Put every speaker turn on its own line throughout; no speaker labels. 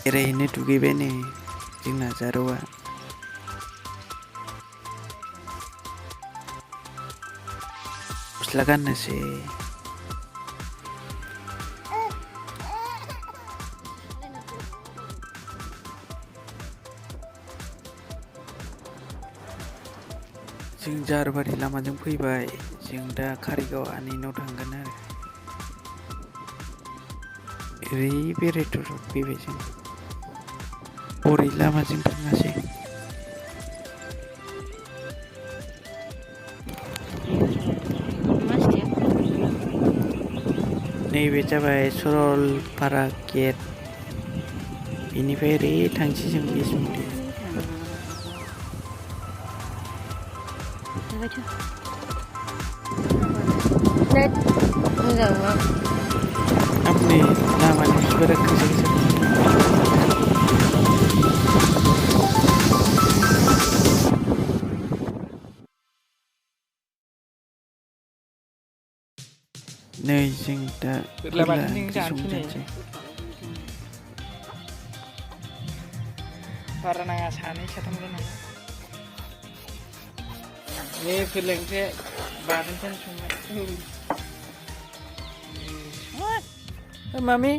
बेरायहैनो दुगैबाय नै जोंना जारौआ। गस्ला गाननोसै। जों जारबारि लामाजों फैबाय। जों दा कारिगाव आनैनाव थांगोन आरो ओरै बेरायथाव फैबाय जों हरै लामाजों थाङासै। नैबे जाबाय सरलपारा गेट। बेनिफ्राय ओरै थांसै जों बिसमुरि। अपने लामानि बिबारा गोजा गोजा। नै जों दा फोरला ओंख्रि संजानोसै। बारा नाङा सानै साथामल' नाङा। बे फोरला ओंख्रिया बाथोनखौनो संबाय। मामि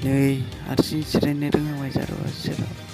नै हारसिं जिरायनो रोङाबाय जारौआ सेराव।